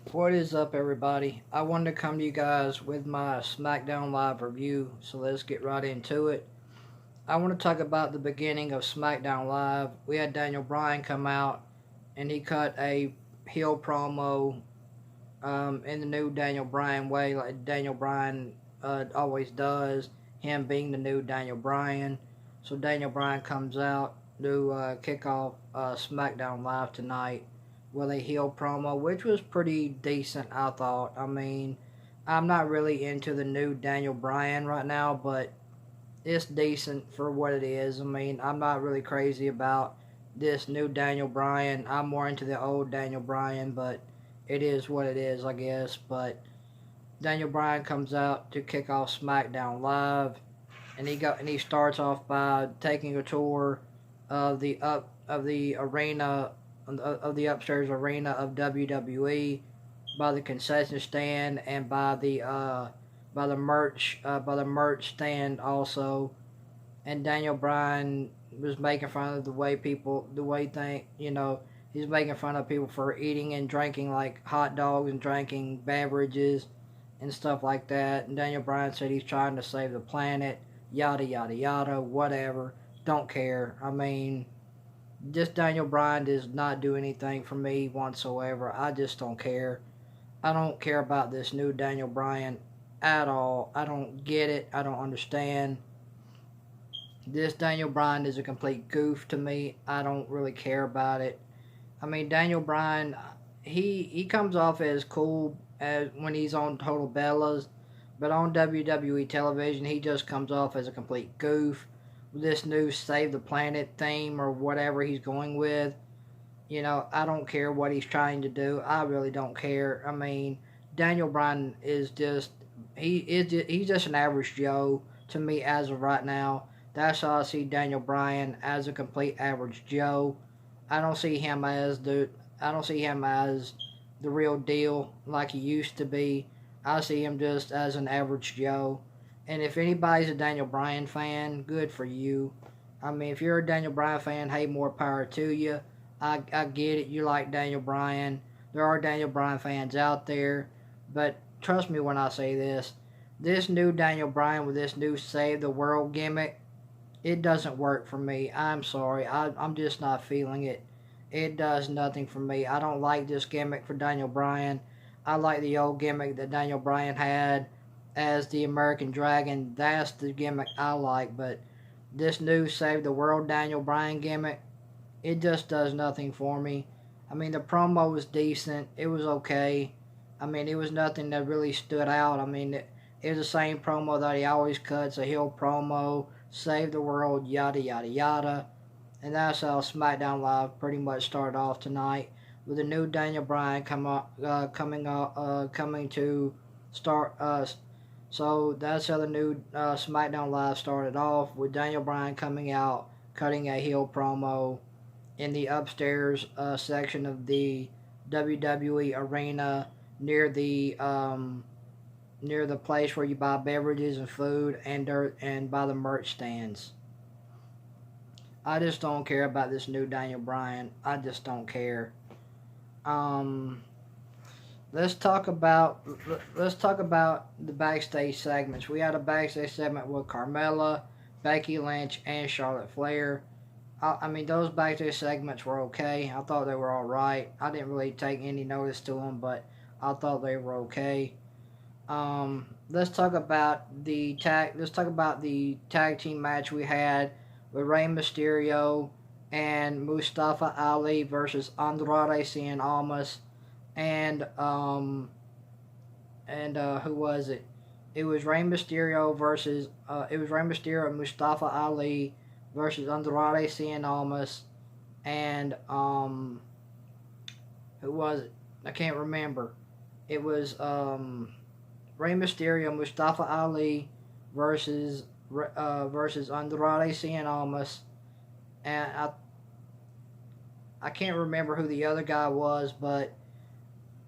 What is up, everybody? I wanted to come to you guys with my Smackdown Live review, so let's get right into it. I want to talk about the beginning of Smackdown Live. We had Daniel Bryan come out, and he cut a heel promo in the new Daniel Bryan way, like Daniel Bryan always does, him being the new Daniel Bryan. So Daniel Bryan comes out to kick off SmackDown Live tonight with a heel promo, which was pretty decent, I thought. I mean, I'm not really into the new Daniel Bryan right now, but it's decent for what it is. I mean, I'm not really crazy about this new Daniel Bryan. I'm more into the old Daniel Bryan, but it is what it is, I guess. But Daniel Bryan comes out to kick off SmackDown Live, and he starts off by taking a tour of the arena of the upstairs arena of WWE, by the concession stand, and by the merch stand also. And Daniel Bryan was making fun of the way he's making fun of people for eating and drinking like hot dogs and drinking beverages and stuff like that. And Daniel Bryan said he's trying to save the planet, yada yada yada, whatever. Don't care. I mean, this Daniel Bryan does not do anything for me whatsoever. I just don't care. I don't care about this new Daniel Bryan at all. I don't get it. I don't understand. This Daniel Bryan is a complete goof to me. I don't really care about it. I mean, Daniel Bryan, he comes off as cool as when he's on Total Bellas, but on WWE television, he just comes off as a complete goof. With this new Save the Planet theme or whatever he's going with, I don't care what he's trying to do. I really don't care. I mean, Daniel Bryan is just he's just an average Joe to me as of right now. That's how I see Daniel Bryan, as a complete average Joe. I don't see him as the real deal like he used to be. I see him just as an average Joe. And if anybody's a Daniel Bryan fan, good for you. I mean, if you're a Daniel Bryan fan, hey, more power to you. I get it. You like Daniel Bryan. There are Daniel Bryan fans out there. But trust me when I say this. This new Daniel Bryan with this new Save the World gimmick, it doesn't work for me. I'm sorry. I'm just not feeling it. It does nothing for me. I don't like this gimmick for Daniel Bryan. I like the old gimmick that Daniel Bryan had as the American Dragon. That's the gimmick I like. But this new Save the World Daniel Bryan gimmick, it just does nothing for me. I mean, the promo was decent. It was okay. I mean, it was nothing that really stood out. I mean, it was the same promo that he always cuts, a heel promo, save the world, yada, yada, yada. And that's how SmackDown Live pretty much started off tonight, with a new Daniel Bryan coming to start us. So that's how the new SmackDown Live started off, with Daniel Bryan coming out, cutting a heel promo in the upstairs section of the WWE arena, near the place where you buy beverages and food, and by the merch stands. I just don't care about this new Daniel Bryan. I just don't care. Um, let's talk about the backstage segments. We had a backstage segment with Carmella, Becky Lynch, and Charlotte Flair. I mean, those backstage segments were okay. I thought they were all right. I didn't really take any notice to them, but I thought they were okay. Let's talk about the tag. Let's talk about the tag team match we had with Rey Mysterio and Mustafa Ali versus Andrade Cien Almas and who was it? It was Rey Mysterio and Mustafa Ali versus Andrade Cien Almas and who was it? I can't remember. It was Rey Mysterio, Mustafa Ali versus versus Andrade Cien Almas, and I can't remember who the other guy was, but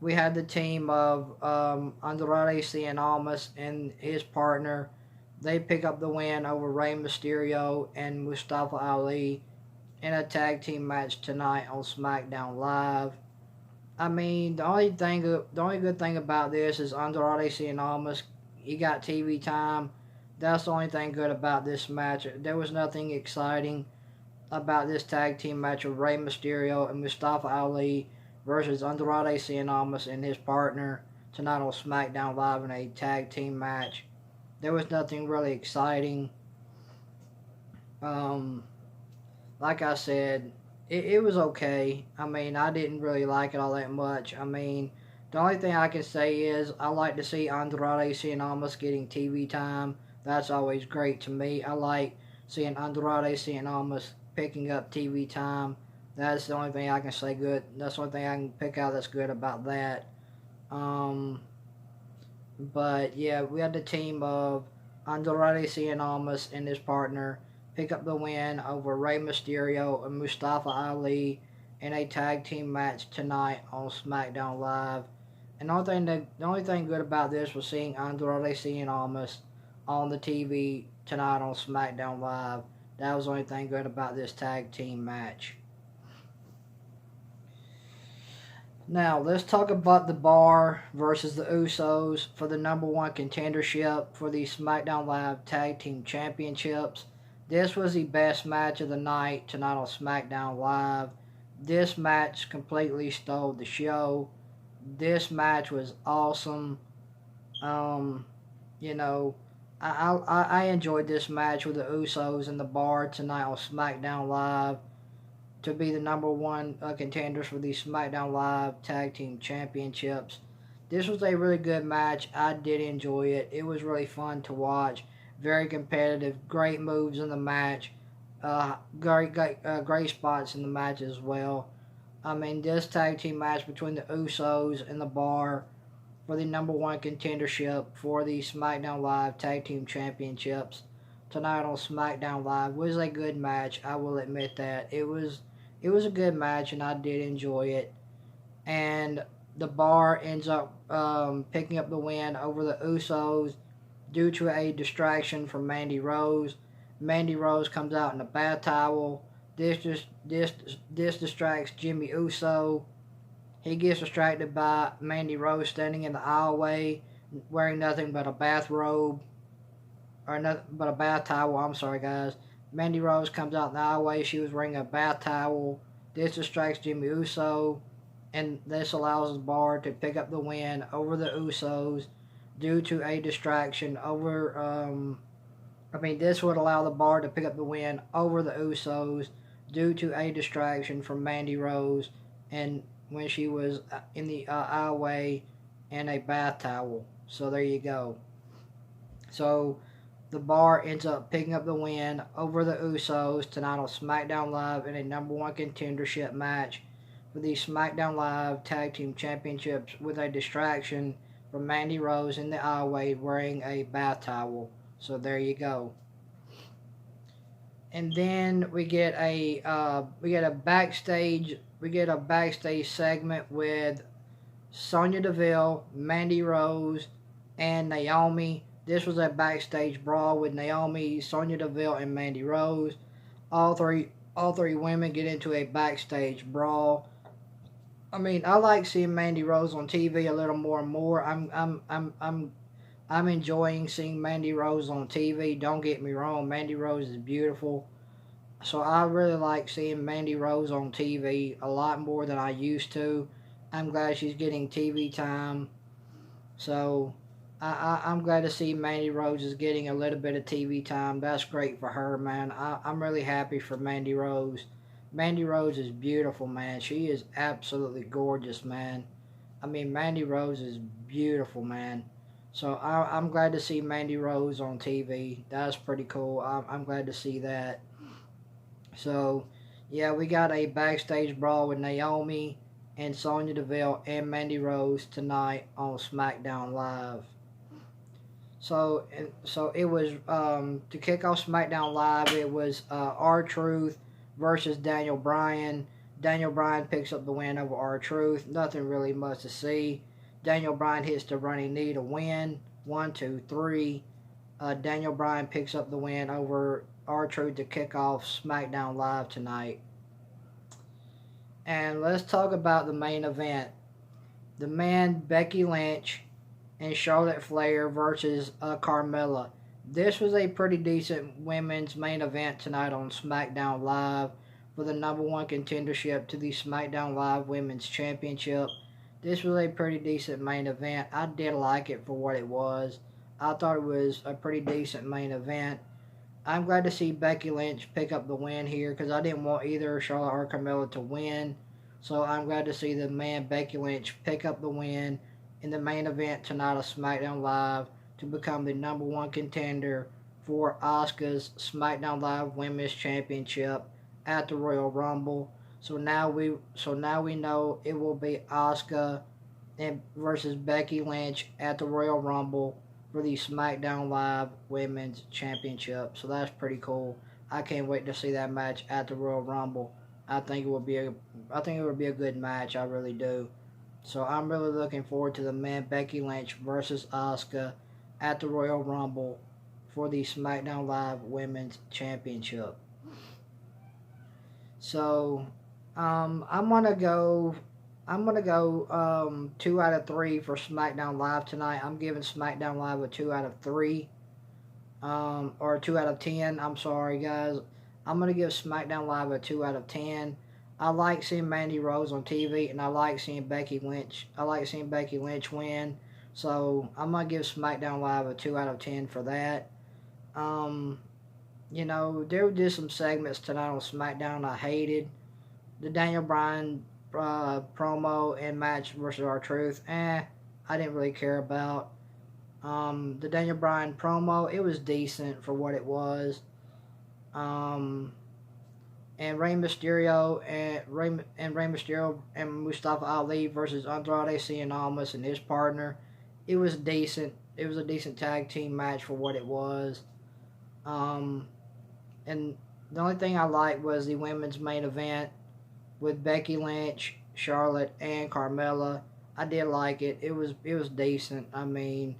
we had the team of Andrade Cien Almas and his partner. They pick up the win over Rey Mysterio and Mustafa Ali in a tag team match tonight on SmackDown Live. I mean, the only good thing about this is Andrade Cien Almas. He got TV time. That's the only thing good about this match. There was nothing exciting about this tag team match of Rey Mysterio and Mustafa Ali versus Andrade Cien Almas and his partner tonight on SmackDown Live in a tag team match. There was nothing really exciting. Um, like I said, it was okay. I mean, I didn't really like it all that much. I mean, the only thing I can say is I like to see Andrade Cien Almas getting TV time. That's always great to me. I like seeing Andrade Cien Almas picking up TV time. That's the only thing I can say good. That's the only thing I can pick out that's good about that. Um, but yeah, we had the team of Andrade Cien Almas and his partner pick up the win over Rey Mysterio and Mustafa Ali in a tag team match tonight on SmackDown Live. And the only thing good about this was seeing Andrade Cien Almas on the TV tonight on SmackDown Live. That was the only thing good about this tag team match. Now, let's talk about the Bar versus the Usos for the number one contendership for the SmackDown Live Tag Team Championships. This was the best match of the night tonight on SmackDown Live. This match completely stole the show. This match was awesome. Um, you know, I enjoyed this match with the Usos and the Bar tonight on SmackDown Live to be the number one contenders for the SmackDown Live Tag Team Championships. This was a really good match. I did enjoy it. It was really fun to watch. Very competitive. Great moves in the match. Great spots in the match as well. I mean, this tag team match between the Usos and the Bar for the number one contendership for the SmackDown Live Tag Team Championships tonight on SmackDown Live was a good match. I will admit that it was a good match, and I did enjoy it. And the Bar ends up picking up the win over the Usos due to a distraction from Mandy Rose. Mandy Rose comes out in a bath towel. This distracts Jimmy Uso. He gets distracted by Mandy Rose standing in the aisleway, wearing nothing but a bathrobe or nothing but a bath towel. I'm sorry, guys. Mandy Rose comes out in the aisleway. She was wearing a bath towel. This distracts Jimmy Uso, and this allows the Bar to pick up the win over the Usos due to a distraction over. This would allow the Bar to pick up the win over the Usos due to a distraction from Mandy Rose, and when she was in the aisleway in a bath towel. So there you go. So the Bar ends up picking up the win over the Usos tonight on SmackDown Live in a number one contendership match for the SmackDown Live Tag Team Championships with a distraction from Mandy Rose in the aisleway wearing a bath towel. So there you go. And then we get a backstage segment with Sonya Deville, Mandy Rose, and Naomi. This was a backstage brawl with Naomi, Sonya Deville, and Mandy Rose. All three women get into a backstage brawl. I mean, I like seeing Mandy Rose on TV a little more and more. I'm enjoying seeing Mandy Rose on TV. Don't get me wrong, Mandy Rose is beautiful. So I really like seeing Mandy Rose on TV a lot more than I used to. I'm glad she's getting TV time. So I'm glad to see Mandy Rose is getting a little bit of TV time. That's great for her, man. I'm really happy for Mandy Rose. Mandy Rose is beautiful, man. She is absolutely gorgeous, man. I mean, Mandy Rose is beautiful, man. So I'm glad to see Mandy Rose on TV. That's pretty cool. I'm glad to see that. So, yeah, we got a backstage brawl with Naomi and Sonya Deville and Mandy Rose tonight on SmackDown Live. So it was to kick off SmackDown Live. It was R-Truth versus Daniel Bryan. Daniel Bryan picks up the win over R-Truth. Nothing really much to see. Daniel Bryan hits the running knee to win. 1, 2, 3. Daniel Bryan picks up the win over R-Truth to kick off SmackDown Live tonight. And let's talk about the main event. the man Becky Lynch and Charlotte Flair versus Carmella. This was a pretty decent women's main event tonight on SmackDown Live for the number one contendership to the SmackDown Live Women's Championship. This was a pretty decent main event. I did like it for what it was. I thought it was a pretty decent main event. I'm glad to see Becky Lynch pick up the win here because I didn't want either Charlotte or Carmella to win. So I'm glad to see the man Becky Lynch pick up the win in the main event tonight of SmackDown Live to become the number one contender for Asuka's SmackDown Live Women's Championship at the Royal Rumble. So now we know it will be Asuka versus Becky Lynch at the Royal Rumble for the SmackDown Live Women's Championship. So that's pretty cool. I can't wait to see that match at the Royal Rumble. I think it will be a good match. I really do. So I'm really looking forward to the man Becky Lynch versus Asuka at the Royal Rumble for the SmackDown Live Women's Championship. So I'm gonna go 2 out of 3 for SmackDown Live tonight. I'm giving SmackDown Live a 2 out of 3. Or 2 out of 10. I'm sorry, guys. I'm going to give SmackDown Live a 2 out of 10. I like seeing Mandy Rose on TV, and I like seeing Becky Lynch. I like seeing Becky Lynch win. So I'm going to give SmackDown Live a 2 out of 10 for that. There were just some segments tonight on SmackDown I hated. The Daniel Bryan promo and match versus R-Truth, I didn't really care about. The Daniel Bryan promo, it was decent for what it was. And Rey Mysterio and Mustafa Ali versus Andrade Cien Almas and his partner, it was decent. It was a decent tag team match for what it was. And the only thing I liked was the women's main event with Becky Lynch, Charlotte, and Carmella. I did like it. It was decent. And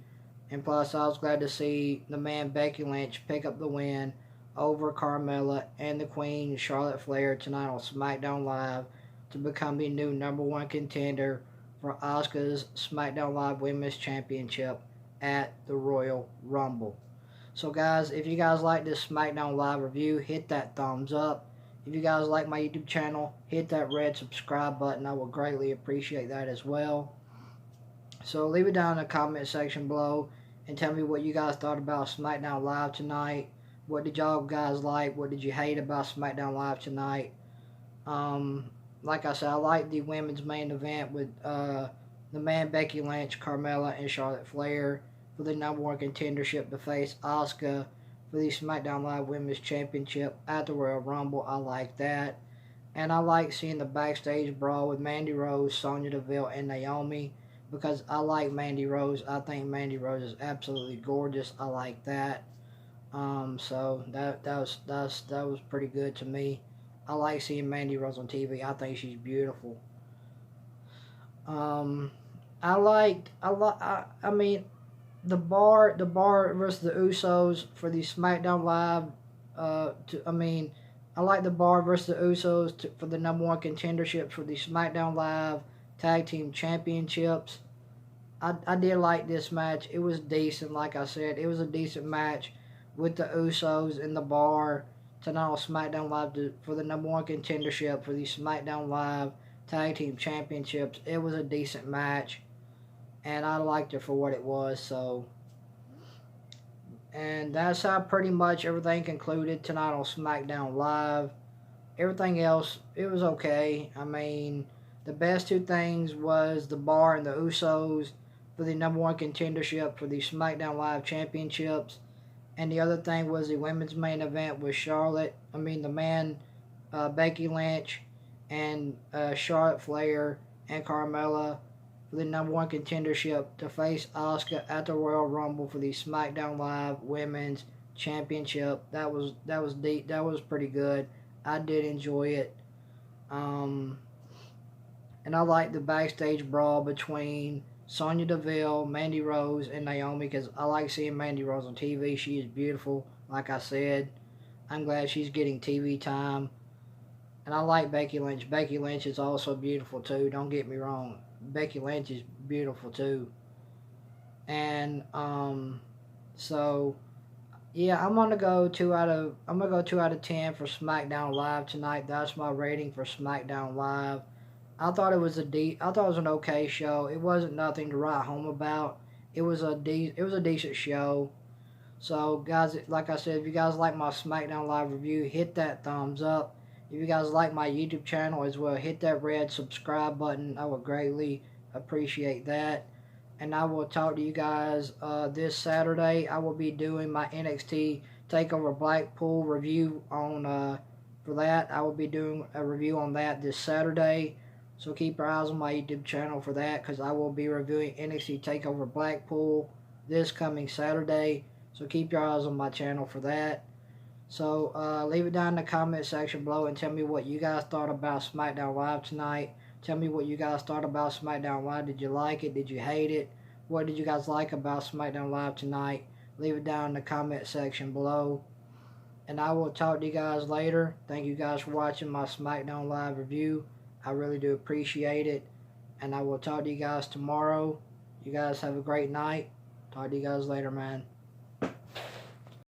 plus I was glad to see the man Becky Lynch pick up the win over Carmella and the Queen Charlotte Flair tonight on SmackDown Live to become the new number one contender for Asuka's SmackDown Live Women's Championship at the Royal Rumble. So guys, if you guys like this SmackDown Live review, hit that thumbs up. If you guys like my YouTube channel, hit that red subscribe button. I would greatly appreciate that as well. So leave it down in the comment section below and tell me what you guys thought about SmackDown Live tonight. What did y'all guys like? What did you hate about SmackDown Live tonight? Like I said, I like the women's main event with the man Becky Lynch, Carmella, and Charlotte Flair for the number one contendership to face Asuka for the SmackDown Live Women's Championship at the Royal Rumble. I like that. And I like seeing the Backstage Brawl with Mandy Rose, Sonya Deville, and Naomi because I like Mandy Rose. I think Mandy Rose is absolutely gorgeous. I like that. So that was pretty good to me. I like seeing Mandy Rose on TV. I think she's beautiful. The Bar versus the Usos for the SmackDown Live. I like the Bar versus the Usos for the number one contendership for the SmackDown Live Tag Team Championships. I did like this match. It was decent, like I said. It was a decent match with the Usos and the Bar tonight on SmackDown Live for the number one contendership for the SmackDown Live Tag Team Championships. It was a decent match, and I liked it for what it was. And that's how pretty much everything concluded tonight on SmackDown Live. Everything else, it was okay. The best two things was the Bar and the Usos for the number one contendership for the SmackDown Live Championships. And the other thing was the women's main event with Becky Lynch and Charlotte Flair and Carmella for the number one contendership to face Asuka at the Royal Rumble for the SmackDown Live Women's Championship. That was deep. That was pretty good. I did enjoy it. And I like the Backstage Brawl between Sonya Deville, Mandy Rose, and Naomi because I like seeing Mandy Rose on TV. She is beautiful, like I said. I'm glad she's getting TV time. And I like Becky Lynch. Becky Lynch is also beautiful too, don't get me wrong. Becky Lynch is beautiful too. And so yeah, I'm gonna go 2 out of 10 for SmackDown Live tonight. That's my rating for SmackDown Live. I thought it was an okay show. It wasn't nothing to write home about. It was a decent show. So guys, like I said, if you guys like my SmackDown Live review, hit that thumbs up. If you guys like my YouTube channel as well, hit that red subscribe button. I would greatly appreciate that. And I will talk to you guys this Saturday. I will be doing my NXT Takeover Blackpool review on for that. I will be doing a review on that this Saturday. So keep your eyes on my YouTube channel for that, because I will be reviewing NXT Takeover Blackpool this coming Saturday. So keep your eyes on my channel for that. So leave it down in the comment section below and tell me what you guys thought about SmackDown Live tonight. Tell me what you guys thought about SmackDown Live. Did you like it? Did you hate it? What did you guys like about SmackDown Live tonight? Leave it down in the comment section below. And I will talk to you guys later. Thank you guys for watching my SmackDown Live review. I really do appreciate it. And I will talk to you guys tomorrow. You guys have a great night. Talk to you guys later, man.